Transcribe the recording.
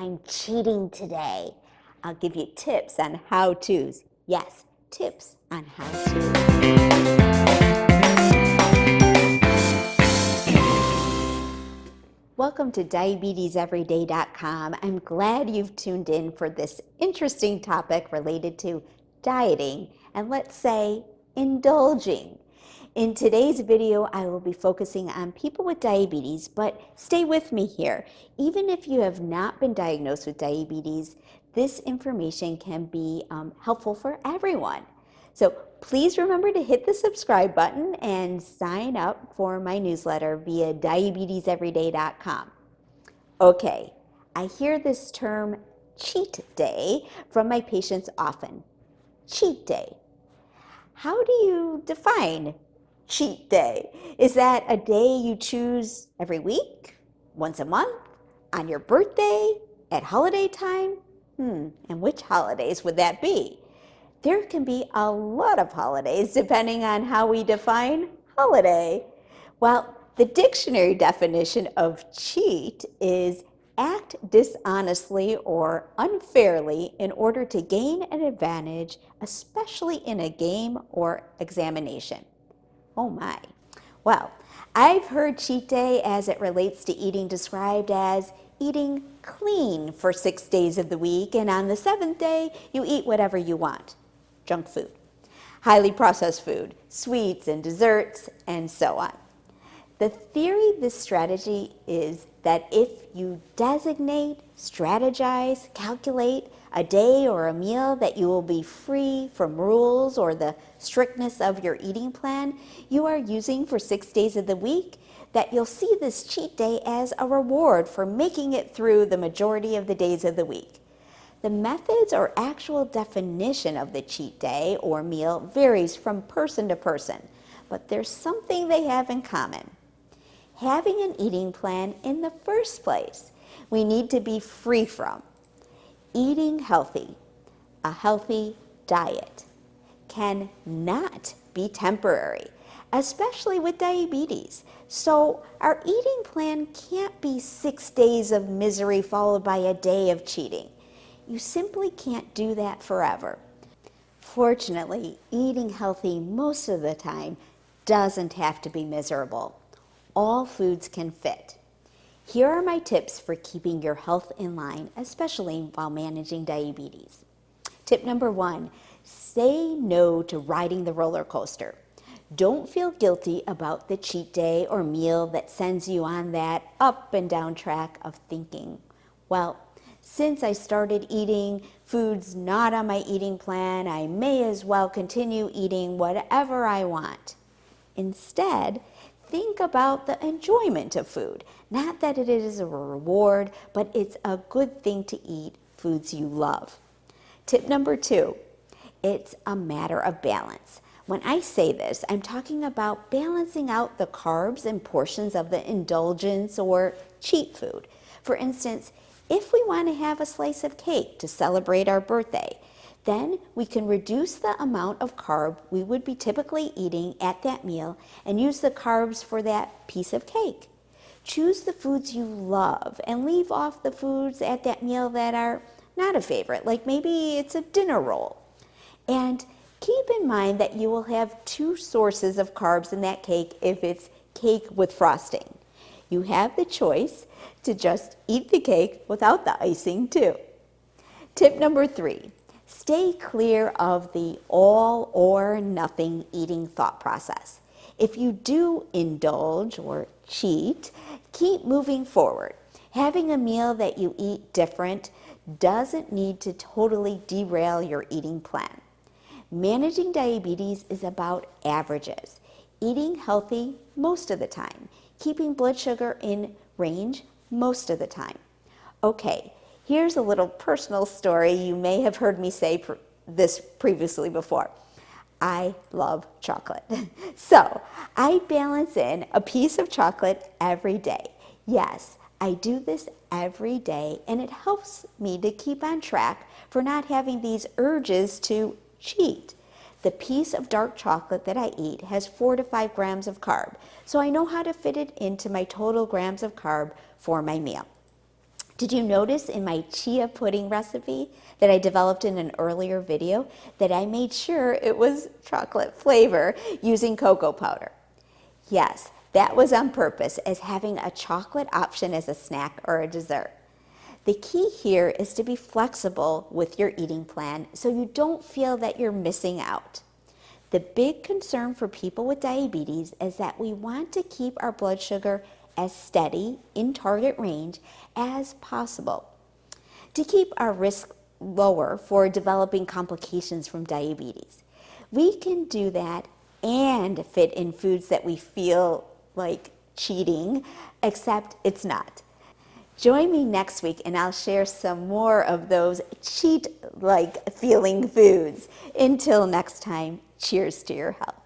I'm cheating today. I'll give you tips on how-tos. Yes, tips on how-tos. Welcome to diabeteseveryday.com. I'm glad you've tuned in for this interesting topic related to dieting and, let's say, indulging. In today's video, I will be focusing on people with diabetes, but stay with me here. Even if you have not been diagnosed with diabetes, this information can be helpful for everyone. So please remember to hit the subscribe button and sign up for my newsletter via diabeteseveryday.com. Okay, I hear this term cheat day from my patients often. Cheat day. How do you define cheat day? Is that a day you choose every week, once a month, on your birthday, at holiday time? And which holidays would that be? There can be a lot of holidays depending on how we define holiday. Well, the dictionary definition of cheat is act dishonestly or unfairly in order to gain an advantage, especially in a game or examination. Oh my. Well, I've heard cheat day as it relates to eating described as eating clean for 6 days of the week, and on the 7th day, you eat whatever you want. Junk food, highly processed food, sweets and desserts, and so on. The theory of this strategy is that if you designate, strategize, calculate a day or a meal that you will be free from rules or the strictness of your eating plan you are using for 6 days of the week, that you'll see this cheat day as a reward for making it through the majority of the days of the week. The methods or actual definition of the cheat day or meal varies from person to person, but there's something they have in common. Having an eating plan in the first place, we need to be free from. Eating healthy, a healthy diet, cannot be temporary, especially with diabetes. So our eating plan can't be 6 days of misery followed by a day of cheating. You simply can't do that forever. Fortunately, eating healthy most of the time doesn't have to be miserable. All foods can fit. Here are my tips for keeping your health in line, especially while managing diabetes. Tip number 1, say no to riding the roller coaster. Don't feel guilty about the cheat day or meal that sends you on that up and down track of thinking, well, since I started eating foods not on my eating plan, I may as well continue eating whatever I want. Instead, think about the enjoyment of food. Not that it is a reward, but it's a good thing to eat foods you love. Tip number 2, it's a matter of balance. When I say this, I'm talking about balancing out the carbs and portions of the indulgence or cheat food. For instance, if we want to have a slice of cake to celebrate our birthday, then we can reduce the amount of carb we would be typically eating at that meal and use the carbs for that piece of cake. Choose the foods you love and leave off the foods at that meal that are not a favorite, like maybe it's a dinner roll. And keep in mind that you will have 2 sources of carbs in that cake if it's cake with frosting. You have the choice to just eat the cake without the icing too. Tip number 3, stay clear of the all or nothing eating thought process. If you do indulge or cheat, keep moving forward. Having a meal that you eat different doesn't need to totally derail your eating plan. Managing diabetes is about averages. Eating healthy most of the time, keeping blood sugar in range most of the time. Okay, here's a little personal story. You may have heard me say this previously before. I love chocolate. So I balance in a piece of chocolate every day. Yes, I do this every day, and it helps me to keep on track for not having these urges to cheat. The piece of dark chocolate that I eat has 4 to 5 grams of carb, so I know how to fit it into my total grams of carb for my meal. Did you notice in my chia pudding recipe that I developed in an earlier video that I made sure it was chocolate flavor using cocoa powder? Yes, that was on purpose, as having a chocolate option as a snack or a dessert. The key here is to be flexible with your eating plan so you don't feel that you're missing out. The big concern for people with diabetes is that we want to keep our blood sugar as steady in target range as possible to keep our risk lower for developing complications from diabetes. We can do that and fit in foods that we feel like cheating, except it's not. Join me next week and I'll share some more of those cheat-like feeling foods. Until next time, cheers to your health.